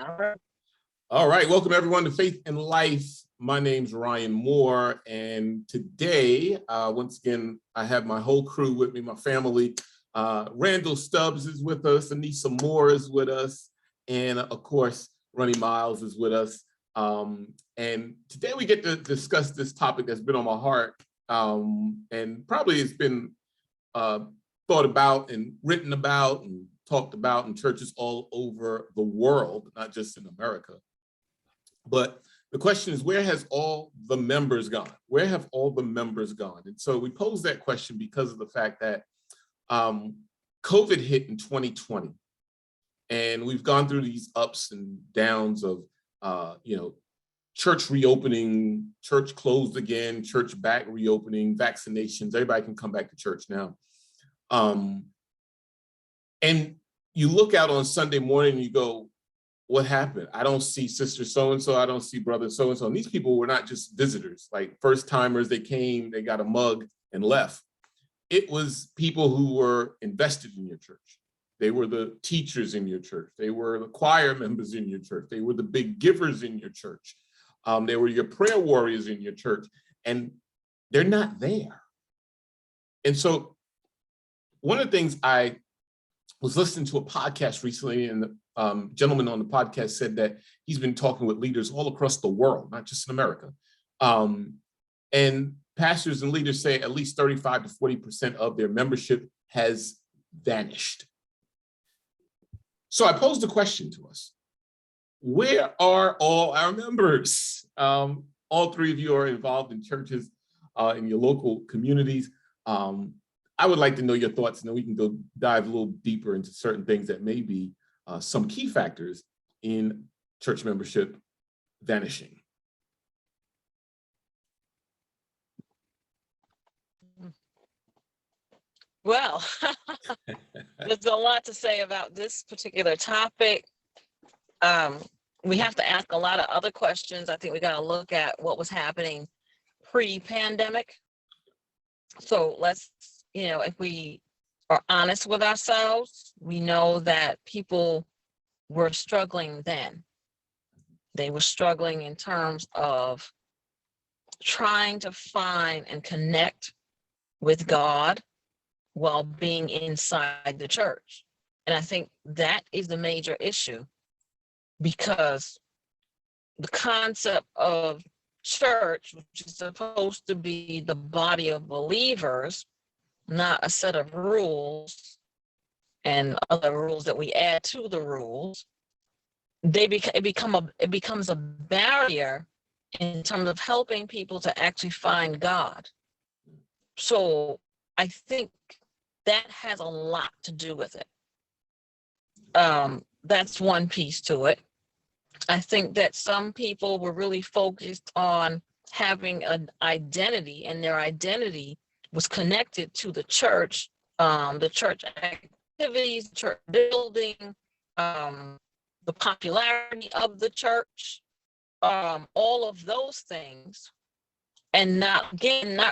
All right. All right, welcome everyone to Faith and Life. My name's Ryan Moore, and today, once again, I have my whole crew with me, my family. Randall Stubbs is with us, Anissa Moore is with us, and of course, Ronnie Miles is with us. And today we get to discuss this topic that's been on my heart, and probably it's been thought about and written about and talked about in churches all over the world, not just in America. But the question is, where has all the members gone? Where have all the members gone? And so we pose that question because of the fact that COVID hit in 2020. And we've gone through these ups and downs of, church reopening, church closed again, church back reopening, vaccinations, everybody can come back to church now. And you look out on Sunday morning and you go, what happened? I don't see sister so-and-so, I don't see brother so-and-so. And these people were not just visitors, like first timers, they came, they got a mug and left. It was people who were invested in your church. They were the teachers in your church. They were the choir members in your church. They were the big givers in your church. They were your prayer warriors in your church, and they're not there. And so one of the things I was listening to a podcast recently, and the gentleman on the podcast said that he's been talking with leaders all across the world, not just in America. And pastors and leaders say at least 35 to 40% of their membership has vanished. So I posed a question to us. Where are all our members? All three of you are involved in churches in your local communities. I would like to know your thoughts, and then we can go dive a little deeper into certain things that may be some key factors in church membership vanishing. Well, there's a lot to say about this particular topic. We have to ask a lot of other questions. I think we got to look at what was happening pre-pandemic. So let's, if we are honest with ourselves, we know that people were struggling then. They were struggling in terms of trying to find and connect with God while being inside the church. And I think that is the major issue, because the concept of church, which is supposed to be the body of believers, not a set of rules and other rules that we add to the rules, it becomes a barrier in terms of helping people to actually find God. So I think that has a lot to do with it. That's one piece to it. I think that some people were really focused on having an identity, and their identity was connected to the church activities, church building, the popularity of the church, all of those things, and not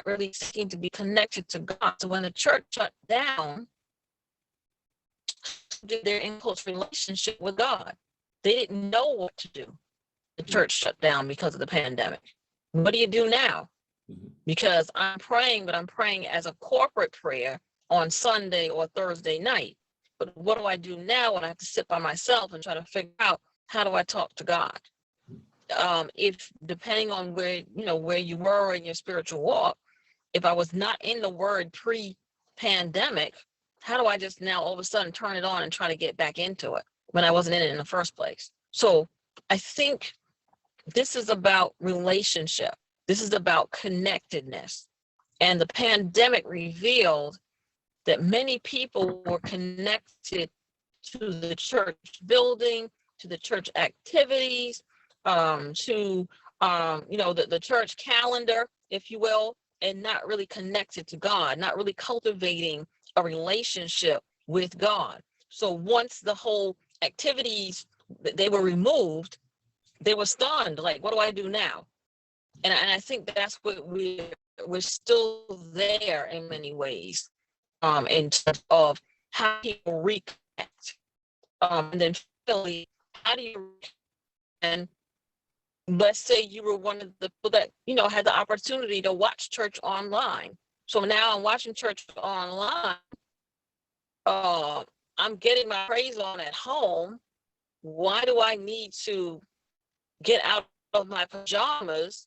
really seeking to be connected to God. So when the church shut down, they're in close relationship with God. They didn't know what to do. The church shut down because of the pandemic. What do you do now? Because I'm praying, but I'm praying as a corporate prayer on Sunday or Thursday night. But what do I do now when I have to sit by myself and try to figure out, how do I talk to God? If depending on where you were in your spiritual walk, if I was not in the word pre-pandemic, how do I just now all of a sudden turn it on and try to get back into it when I wasn't in it in the first place? So I think this is about relationship. This is about connectedness. And the pandemic revealed that many people were connected to the church building, to the church activities, to the church calendar, if you will, and not really connected to God, not really cultivating a relationship with God. So once the whole activities, they were removed, they were stunned, like, what do I do now? And I think that's what we're still there in many ways, in terms of how people reconnect. And then finally, how how do you, and let's say you were one of the people that, had the opportunity to watch church online. So now I'm watching church online. I'm getting my praise on at home. Why do I need to get out of my pajamas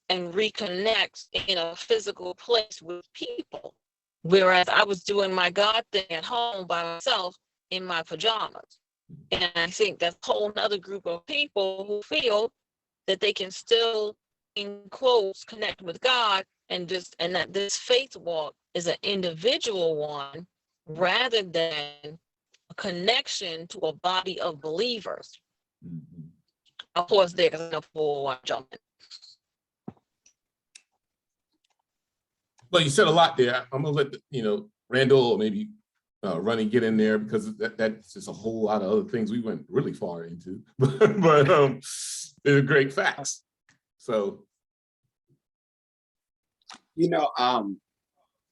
and reconnect in a physical place with people? Whereas I was doing my God thing at home by myself in my pajamas. And I think that's a whole nother group of people who feel that they can still, in quotes, connect with God, and that this faith walk is an individual one rather than a connection to a body of believers. Of course, there because no people want to jump in. Well, you said a lot there. I'm gonna let Randall or maybe Ronnie get in there, because that's just a whole lot of other things we went really far into, but they're great facts. So,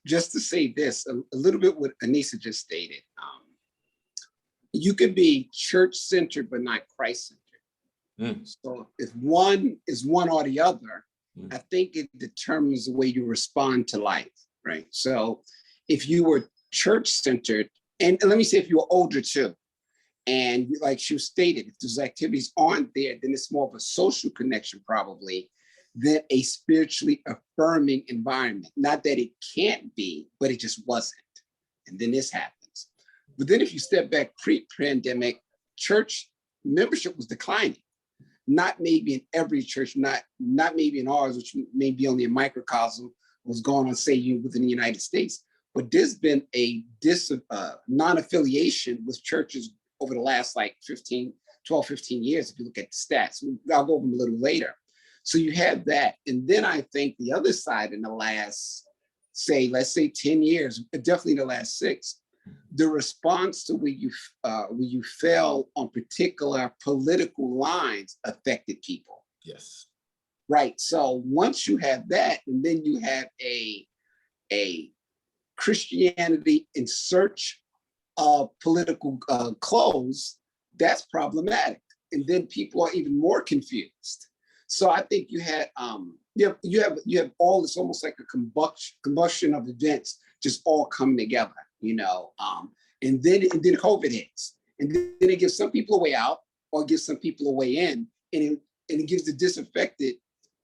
just to say this, a little bit what Anissa just stated. You could be church-centered but not Christ-centered. So if one is one or the other, I think it determines the way you respond to life, right? So if you were church-centered, and let me say if you were older too, and like you stated, if those activities aren't there, then it's more of a social connection probably than a spiritually affirming environment. Not that it can't be, but it just wasn't. And then this happens. But then if you step back pre-pandemic, church membership was declining. Not maybe in every church, not maybe in ours, which may be only a microcosm, was going on, say, within the United States. But there's been a non-affiliation with churches over the last 12, 15 years, if you look at the stats. I'll go over them a little later. So you have that. And then I think the other side in the last, let's say 10 years, definitely the last 6, the response to where you fell on particular political lines affected people. yes. Right. So once you have that, and then you have a Christianity in search of political clothes, that's problematic. And then people are even more confused. So I think you had you have all this almost like a combustion of events just all coming together, and then COVID hits, and then it gives some people a way out or gives some people a way in, and it gives the disaffected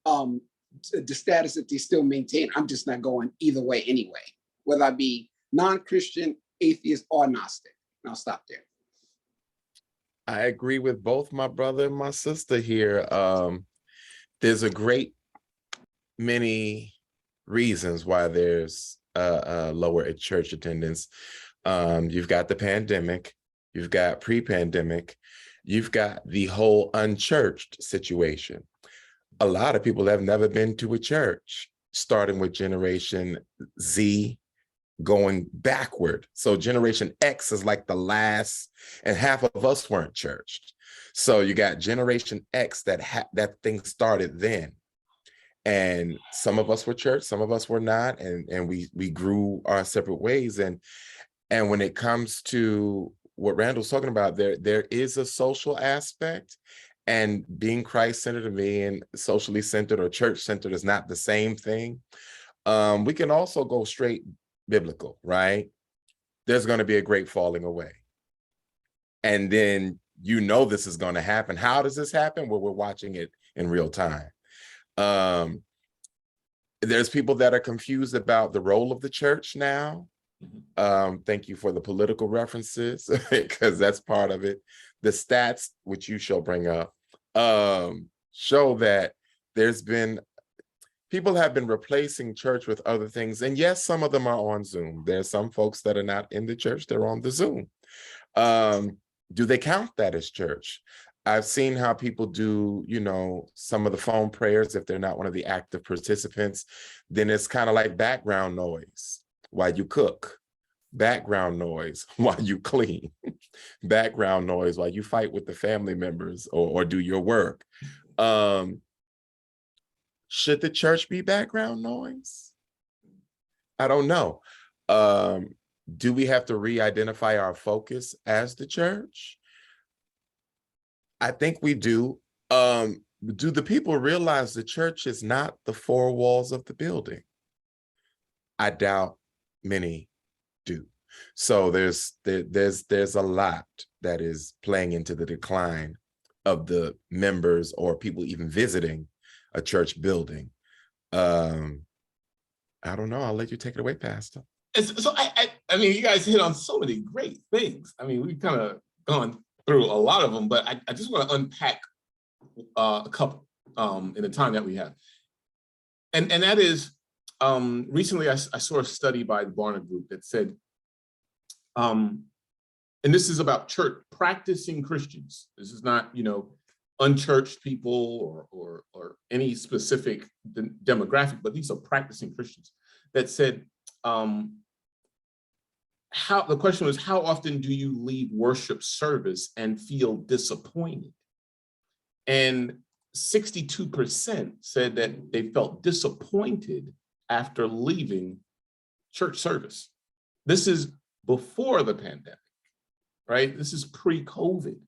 the status that they still maintain. I'm just not going either way anyway, whether I be non-Christian, atheist, or Gnostic. And I'll stop there. I agree with both my brother and my sister here. There's a great many reasons why there's lower church attendance. You've got the pandemic, you've got pre-pandemic, you've got the whole unchurched situation. A lot of people have never been to a church, starting with Generation Z, going backward. So Generation X is like the last, and half of us weren't churched. So you got Generation X that thing started then. And some of us were church, some of us were not, and we grew our separate ways. And when it comes to what Randall's talking about, there is a social aspect, and being Christ-centered and being socially centered or church-centered is not the same thing. We can also go straight biblical, right? There's going to be a great falling away. And then this is going to happen. How does this happen? Well, we're watching it in real time. There's people that are confused about the role of the church now. Thank you for the political references, because that's part of it. The stats, which you shall bring up, show that people have been replacing church with other things. And yes, some of them are on Zoom. There's some folks that are not in the church, they're on the Zoom. Do they count that as church? I've seen how people do, some of the phone prayers, if they're not one of the active participants, then it's kind of like background noise while you cook, background noise while you clean, background noise while you fight with the family members or do your work. Should the church be background noise? I don't know. Do we have to re-identify our focus as the church? I think we do. Do the people realize the church is not the four walls of the building? I doubt many do. So there's a lot that is playing into the decline of the members or people even visiting a church building. I don't know. I'll let you take it away, Pastor. So I mean, you guys hit on so many great things. I mean, we've kind of gone through a lot of them, but I just want to unpack a couple in the time that we have. And that is, recently I saw a study by the Barna Group that said, and this is about church practicing Christians. This is not, unchurched people or any specific demographic, but these are practicing Christians that said, the question was, how often do you leave worship service and feel disappointed? And 62% said that they felt disappointed after leaving church service. This is before the pandemic, right? This is pre-COVID.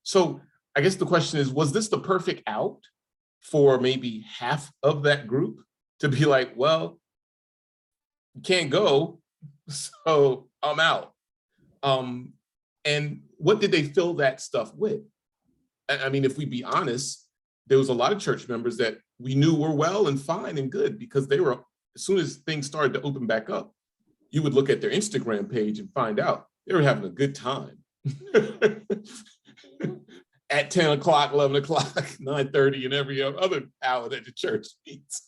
So I guess the question is, was this the perfect out for maybe half of that group to be like, well, you can't go, so I'm out? And what did they fill that stuff with? I mean, if we be honest, there was a lot of church members that we knew were well and fine and good, because they were, as soon as things started to open back up, you would look at their Instagram page and find out they were having a good time. At 10 o'clock, 11 o'clock, 9:30, and every other hour that the church meets.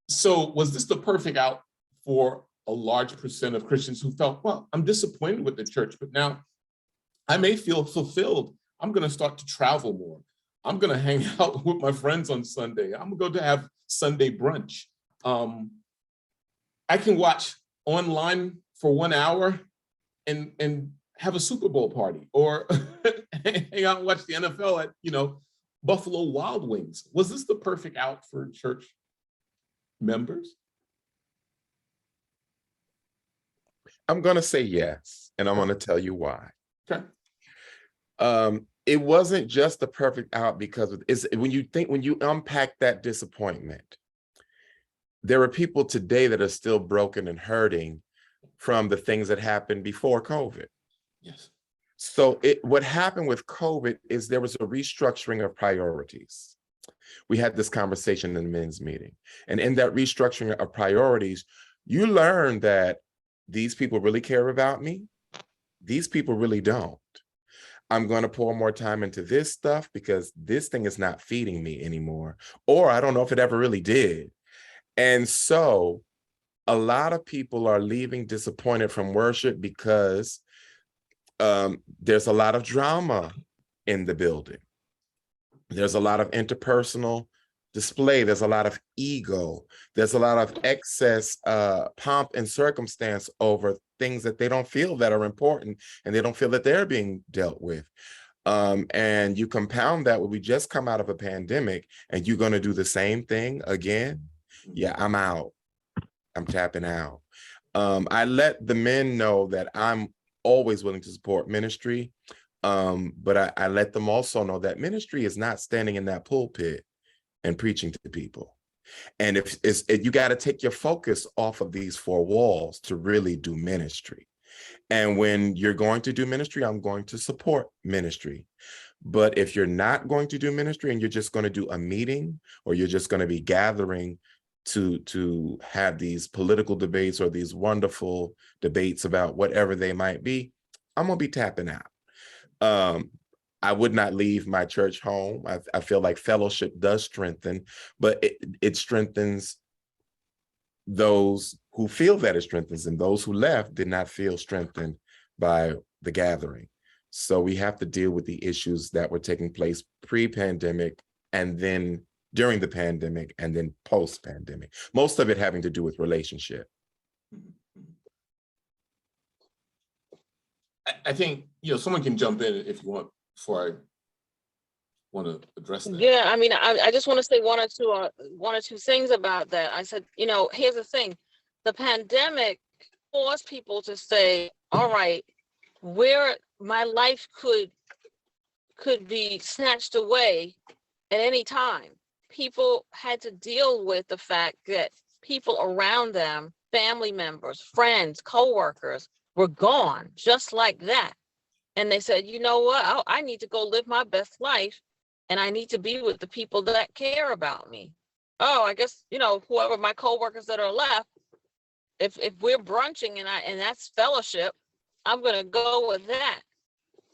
So was this the perfect out for a large percent of Christians who felt, well, I'm disappointed with the church, but now I may feel fulfilled. I'm going to start to travel more. I'm going to hang out with my friends on Sunday. I'm going to have Sunday brunch. I can watch online for 1 hour and have a Super Bowl party, or hang out and watch the NFL at, Buffalo Wild Wings. Was this the perfect out for church members? I'm going to say yes, and I'm going to tell you why. Okay. It wasn't just the perfect out because when you unpack that disappointment, there are people today that are still broken and hurting from the things that happened before COVID. Yes. So what happened with COVID is there was a restructuring of priorities. We had this conversation in the men's meeting, and in that restructuring of priorities, you learn that these people really care about me. These people really don't. I'm going to pour more time into this stuff because this thing is not feeding me anymore, or I don't know if it ever really did. And so a lot of people are leaving disappointed from worship because there's a lot of drama in the building. There's a lot of interpersonal display. There's a lot of ego. There's a lot of excess pomp and circumstance over things that they don't feel that are important, and they don't feel that they're being dealt with. And you compound that when we just come out of a pandemic and you're going to do the same thing again. Yeah, I'm out. I'm tapping out. I let the men know that I'm always willing to support ministry. But I let them also know that ministry is not standing in that pulpit and preaching to people. And if you got to take your focus off of these four walls to really do ministry. And when you're going to do ministry, I'm going to support ministry. But if you're not going to do ministry and you're just going to do a meeting, or you're just going to be gathering to have these political debates or these wonderful debates about whatever they might be, I'm going to be tapping out. I would not leave my church home. I feel like fellowship does strengthen, but it strengthens those who feel that it strengthens, and those who left did not feel strengthened by the gathering. So we have to deal with the issues that were taking place pre-pandemic, and then during the pandemic, and then post-pandemic. Most of it having to do with relationship. I think, someone can jump in if you want before I want to address that. Yeah, I mean, I just want to say one or two things about that. I said, here's the thing. The pandemic forced people to say, all right, where my life could could be snatched away at any time. People had to deal with the fact that people around them, family members, friends, co-workers, were gone just like that. And they said, you know what, I need to go live my best life, and I need to be with the people that care about me. Oh, I guess, you know, whoever my co-workers that are left, if we're brunching and that's fellowship, I'm gonna go with that.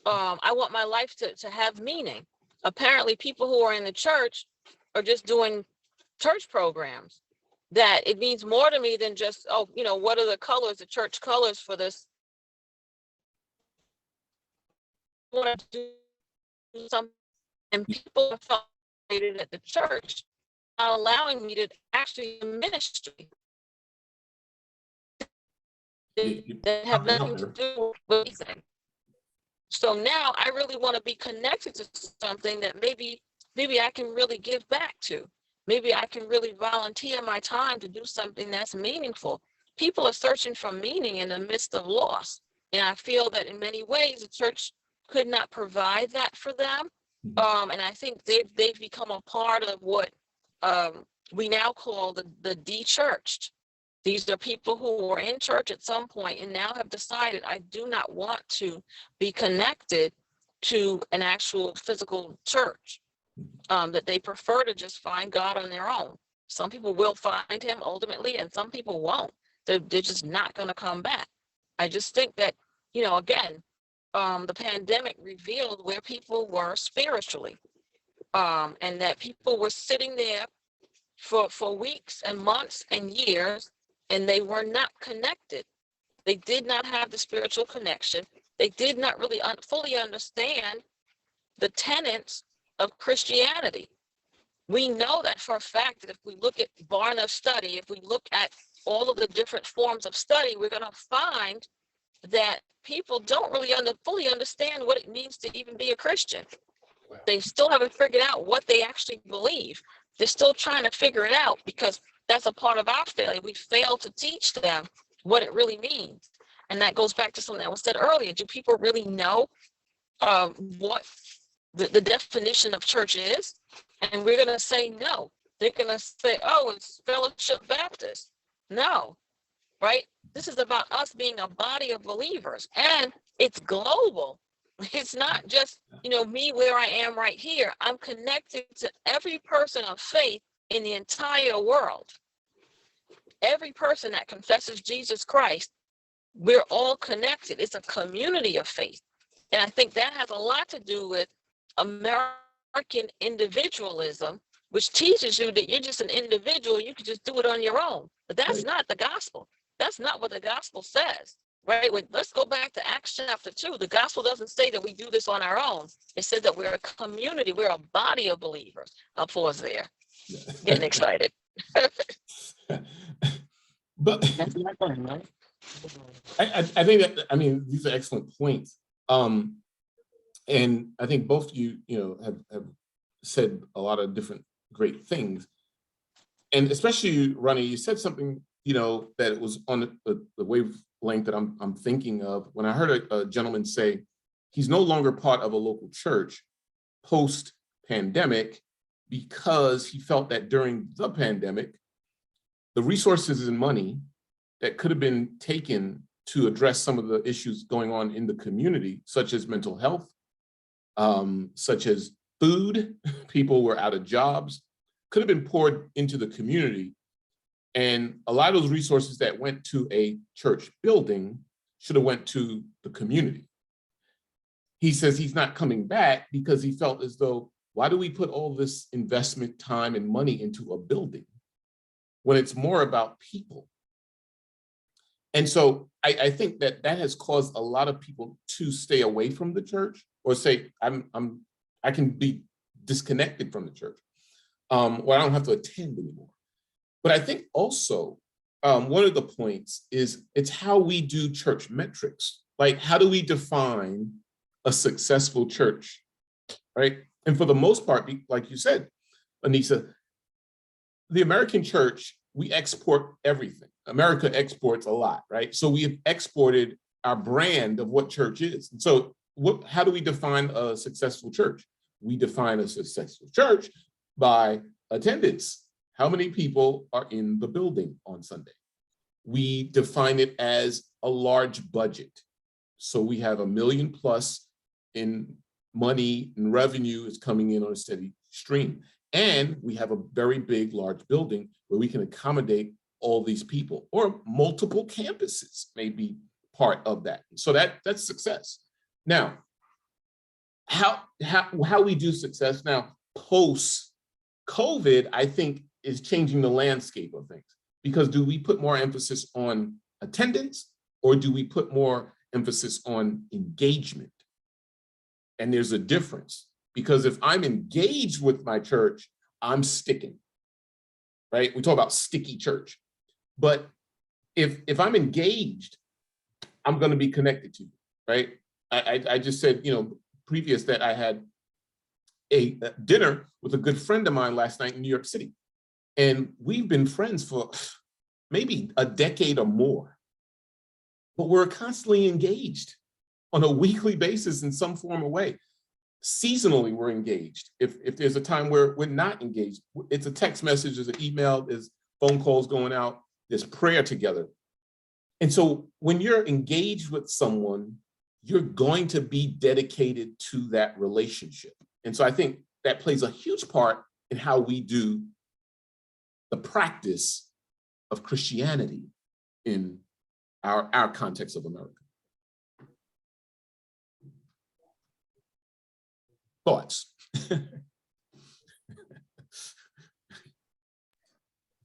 I want my life to have meaning. Apparently, people who are in the church are just doing church programs. That it means more to me than just, oh, you know, what are the colors, the church colors for this? I want to do something, and people are frustrated at the church, not allowing me to actually ministry that have nothing to do with anything. So now I really want to be connected to something that maybe I can really give back to. Maybe I can really volunteer my time to do something that's meaningful. People are searching for meaning in the midst of loss. And I feel that in many ways, the church could not provide that for them. And I think they've become a part of what we now call the de-churched. These are people who were in church at some point and now have decided, I do not want to be connected to an actual physical church, that they prefer to just find God on their own. Some people will find him ultimately, and some people won't. They're just not going to come back. I just think that, you know, again, the pandemic revealed where people were spiritually, and that people were sitting there for weeks and months and years, and they were not connected. They did not have the spiritual connection. They did not really fully understand the tenets of Christianity. We know that for a fact that if we look at Barna study, if we look at all of the different forms of study, we're going to find that people don't really fully understand what it means to even be a Christian. They still haven't figured out what they actually believe. They're still trying to figure it out, because that's a part of our failure. We fail to teach them what it really means. And that goes back to something that was said earlier. Do people really know what the definition of church is? And we're going to say no. They're going to say, oh, it's Fellowship Baptist. No, right? This is about us being a body of believers, and it's global. It's not just, you know, me where I am right here. I'm connected to every person of faith in the entire world. Every person that confesses Jesus Christ, we're all connected. It's a community of faith. And I think that has a lot to do with American individualism, which teaches you that you're just an individual. You can just do it on your own. But that's not the gospel. That's not what the gospel says, right? Let's go back to Acts chapter 2. The gospel doesn't say that we do this on our own. It said that we're a community. We're a body of believers. I'll pause there. Getting excited. But I think that, I mean, these are excellent points. And I think both you have said a lot of different great things. And especially, Ronnie, you said something, that it was on the wavelength that I'm thinking of when I heard a gentleman say he's no longer part of a local church post-pandemic because he felt that during the pandemic, the resources and money that could have been taken to address some of the issues going on in the community, such as mental health, such as food, people were out of jobs, could have been poured into the community. And a lot of those resources that went to a church building should have went to the community. He says he's not coming back because he felt as though, why do we put all this investment, time, and money into a building when it's more about people? And so I think that has caused a lot of people to stay away from the church or say, I can be disconnected from the church, or I don't have to attend anymore. But I think also one of the points is it's how we do church metrics. Like, how do we define a successful church, right? And for the most part, like you said, Anissa, the American church, we export everything. America exports a lot, right? So we have exported our brand of what church is. And so how do we define a successful church? We define a successful church by attendance. How many people are in the building on Sunday? We define it as a large budget. So we have $1 million plus in money and revenue is coming in on a steady stream. And we have a very big, large building where we can accommodate all these people, or multiple campuses may be part of that. So that's success. Now, how we do success now post-COVID, I think, is changing the landscape of things. Because do we put more emphasis on attendance, or do we put more emphasis on engagement? And there's a difference, because if I'm engaged with my church, I'm sticking, right? We talk about sticky church. But if I'm engaged, I'm going to be connected to you, right? I just said, previous that I had a dinner with a good friend of mine last night in New York City. And we've been friends for maybe a decade or more, but we're constantly engaged on a weekly basis in some form or way. Seasonally, we're engaged. If there's a time where we're not engaged, it's a text message, there's an email, there's phone calls going out, there's prayer together. And so when you're engaged with someone, you're going to be dedicated to that relationship. And so I think that plays a huge part in how we do the practice of Christianity in our context of America. Thoughts?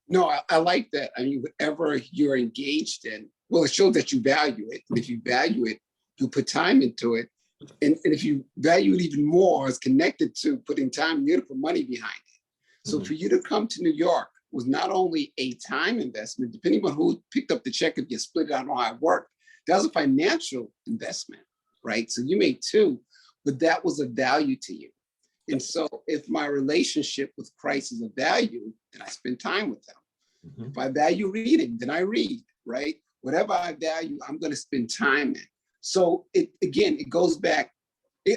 No, I like that. I mean, whatever you're engaged in, well, it shows that you value it. And if you value it, you put time into it. And if you value it even more, it's connected to putting time, you're to put money behind it. So for you to come to New York was not only a time investment, depending on who picked up the check, if you split it out on how it worked, that was a financial investment, right? So you made two, but that was a value to you. And so if my relationship with Christ is a value, then I spend time with them. If I value reading, then I read, right? Whatever I value, I'm going to spend time in. So it goes back.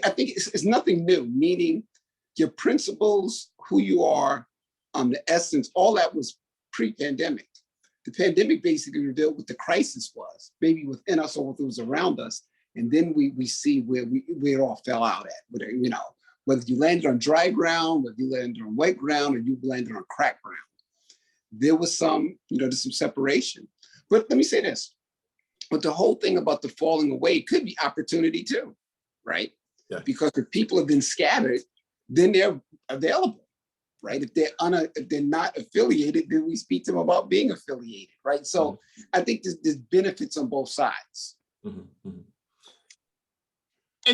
I think it's nothing new, meaning your principles, who you are, the essence, all that was pre-pandemic. The pandemic basically revealed what the crisis was, maybe within us or what was around us. And then we see where it all fell out at, whether you landed on dry ground, whether you landed on wet ground, or you landed on cracked ground. There was there's some separation. But let me say this, but the whole thing about the falling away could be opportunity too, right? Yeah. Because if people have been scattered, then they're available, right? If they're not affiliated, then we speak to them about being affiliated, right? So I think there's benefits on both sides. And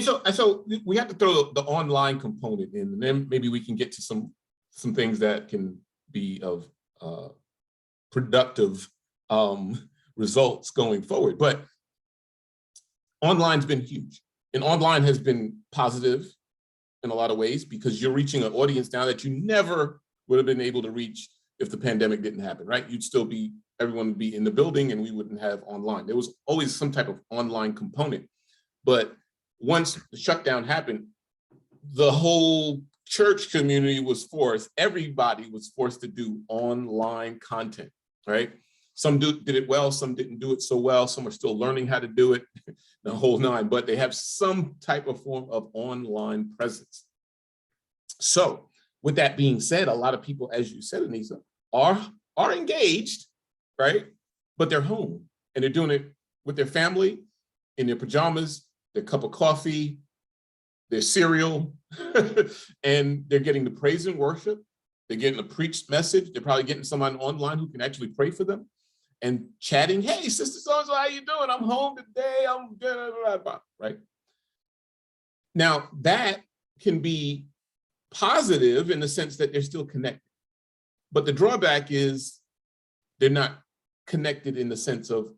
so we have to throw the online component in, and then maybe we can get to some things that can be of productive results going forward. But online's been huge, and online has been positive in a lot of ways, because you're reaching an audience now that you never would have been able to reach if the pandemic didn't happen, right? Everyone would be in the building, and we wouldn't have online. There was always some type of online component. But once the shutdown happened, the whole church community was everybody was forced to do online content, right? Some did it well, some didn't do it so well, some are still learning how to do it, the whole nine, but they have some type of form of online presence. So with that being said, a lot of people, as you said, Anissa, are engaged, right? But they're home, and they're doing it with their family, in their pajamas, their cup of coffee, their cereal, and they're getting the praise and worship. They're getting a preached message. They're probably getting someone online who can actually pray for them, and chatting, hey, sister so-and-so, how you doing? I'm home today, I'm good, right? Now, that can be positive in the sense that they're still connected. But the drawback is they're not connected in the sense of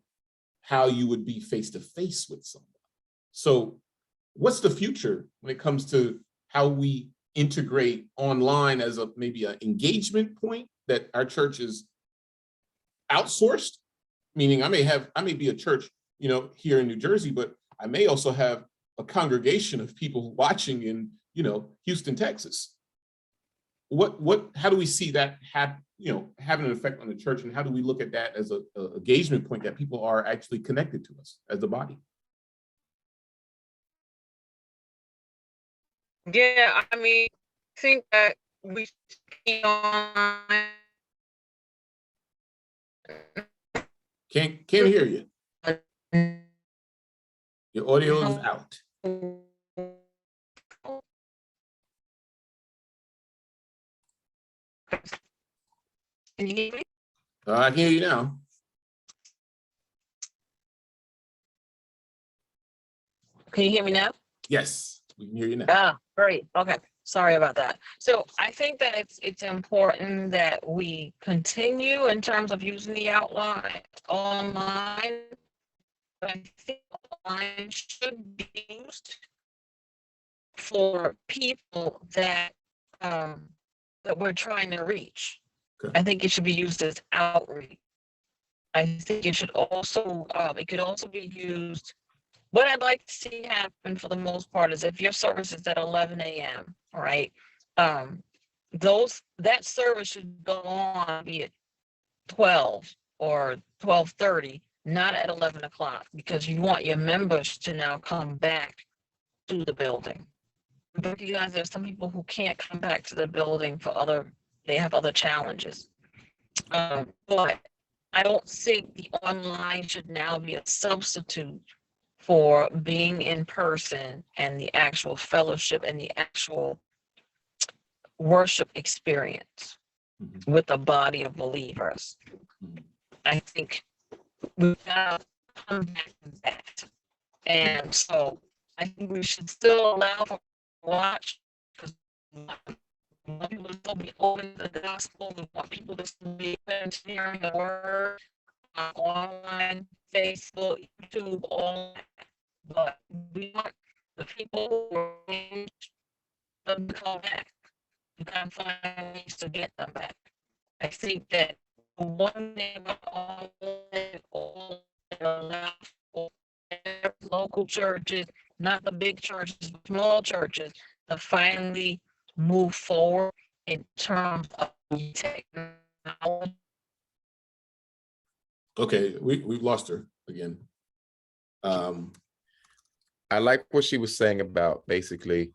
how you would be face-to-face with someone. So what's the future when it comes to how we integrate online as maybe an engagement point that our church is outsourced? Meaning I may be a church, here in New Jersey, but I may also have a congregation of people watching in, Houston, Texas. How do we see that having an effect on the church, and how do we look at that as a engagement point that people are actually connected to us as the body? Yeah, I mean, I think that we should be on. Can't hear you. Your audio is out. Can you hear me? I can hear you now. Can you hear me now? Yes, we can hear you now. Ah, great. Okay. Sorry about that. So I think that it's important that we continue in terms of using the outline online. I think online should be used for people that that we're trying to reach. Okay. I think it should be used as outreach. I think it should also it could also be used. What I'd like to see happen for the most part is if your service is at 11 a.m., right? That service should go on be at 12 or 12:30, not at 11 o'clock, because you want your members to now come back to the building. But you guys, there's some people who can't come back to the building they have other challenges. But I don't think the online should now be a substitute for being in person and the actual fellowship and the actual worship experience with a body of believers. I think we've got to come back to that. And so I think we should still allow for watch, because we want people to still be open to the gospel. We want people to still be hearing the word online, Facebook, YouTube, all that. But we want the people who are in them to come back. You can't find ways to get them back. I think that one thing about all local churches, not the big churches, but small churches, to finally move forward in terms of technology. Okay, we've lost her again. I like what she was saying about basically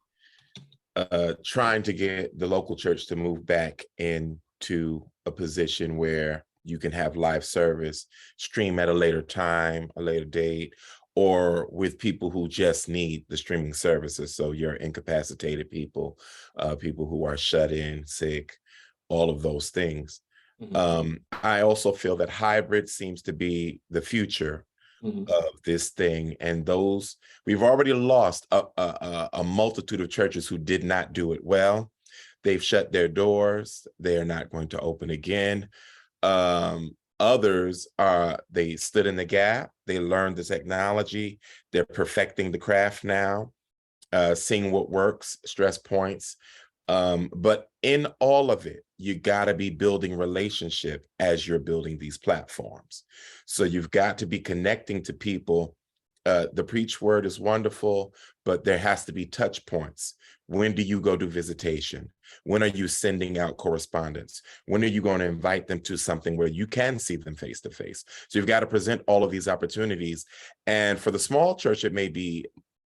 trying to get the local church to move back into a position where you can have live service, stream at a later time, a later date, or with people who just need the streaming services. So your incapacitated people, people who are shut in, sick, all of those things. I also feel that hybrid seems to be the future of this thing, and we've already lost a multitude of churches who did not do it well. They've shut their doors. They are not going to open again. Others they stood in the gap. They learned the technology. They're perfecting the craft now, seeing what works, stress points. But in all of it, you got to be building relationship as you're building these platforms. So you've got to be connecting to people. The preach word is wonderful, but there has to be touch points. When do you go do visitation? When are you sending out correspondence? When are you going to invite them to something where you can see them face to face? So you've got to present all of these opportunities. And for the small church, it may be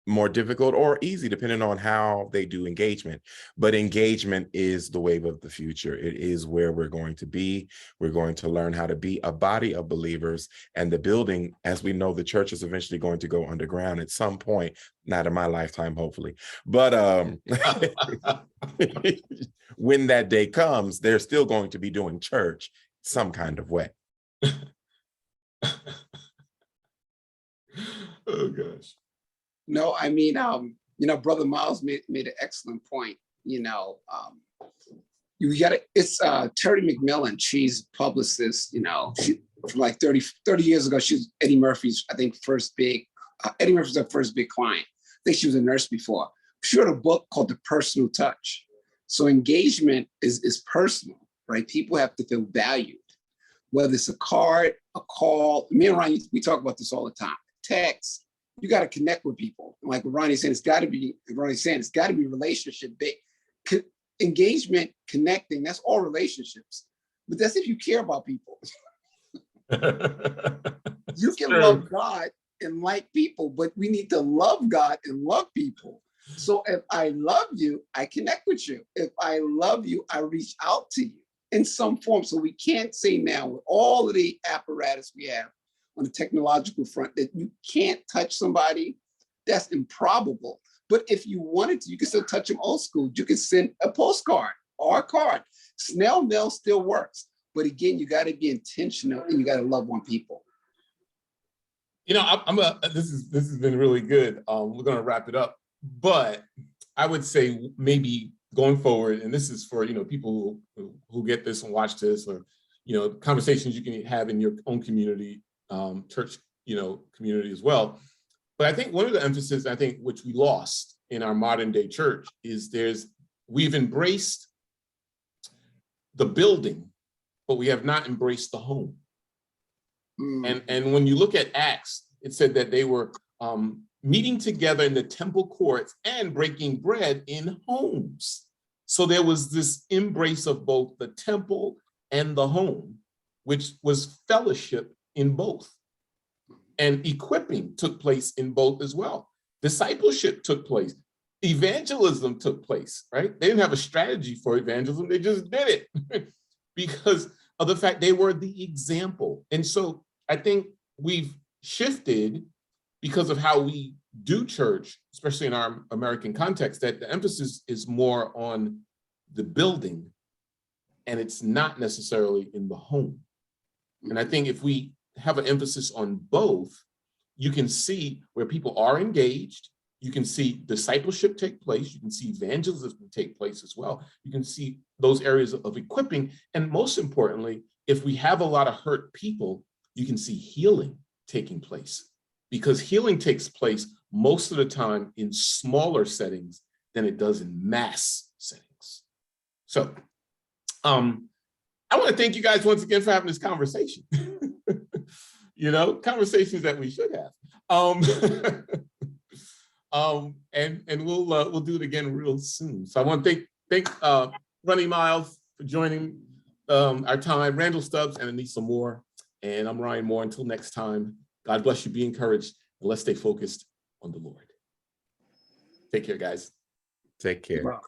more difficult or easy, depending on how they do engagement. But engagement is the wave of the future. It is where we're going to be. We're going to learn how to be a body of believers. And the building, as we know, the church is eventually going to go underground at some point, not in my lifetime, hopefully. But when that day comes, they're still going to be doing church some kind of way. Oh, gosh. No, I mean, Brother Miles made an excellent point. You got it's Terry McMillan. She's a publicist, she, from like 30 years ago, she was Eddie Murphy's, I think, Eddie Murphy's her first big client. I think she was a nurse before. She wrote a book called The Personal Touch. So engagement is personal, right? People have to feel valued, whether it's a card, a call. Me and Ryan, we talk about this all the time. Text, you got to connect with people. Like Ronnie's saying, it's got to be relationship based. Engagement, connecting, that's all relationships. But that's if you care about people. You can love God and like people, but we need to love God and love people. So if I love you, I connect with you. If I love you, I reach out to you in some form. So we can't say now with all of the apparatus we have on the technological front that you can't touch somebody. That's improbable. But if you wanted to, you can still touch them old school. You can send a postcard or a card. Snail mail still works. But again, you got to be intentional and you got to love on people. You know, this has been really good. We're going to wrap it up, but I would say maybe going forward, and this is for, you know, people who get this and watch this, or, you know, conversations you can have in your own community, church, you know, community as well. But I think one of the emphasis, I think, which we lost in our modern day church is we've embraced the building, but we have not embraced the home. And when you look at Acts, it said that they were meeting together in the temple courts and breaking bread in homes. So there was this embrace of both the temple and the home, which was fellowship in both. And equipping took place in both as well. Discipleship took place. Evangelism took place, right? They didn't have a strategy for evangelism. They just did it because of the fact they were the example. And so I think we've shifted because of how we do church, especially in our American context, that the emphasis is more on the building and it's not necessarily in the home. And I think if we have an emphasis on both, you can see where people are engaged. You can see discipleship take place. You can see evangelism take place as well. You can see those areas of equipping. And most importantly, if we have a lot of hurt people, you can see healing taking place, because healing takes place most of the time in smaller settings than it does in mass settings. So I want to thank you guys once again for having this conversation. You know, conversations that we should have. And we'll do it again real soon. So I want to thank Ronnie Miles for joining our time, Randall Stubbs and Anissa Moore. And I'm Ryan Moore. Until next time, God bless you, be encouraged, and let's stay focused on the Lord. Take care, guys. Take care. Wow.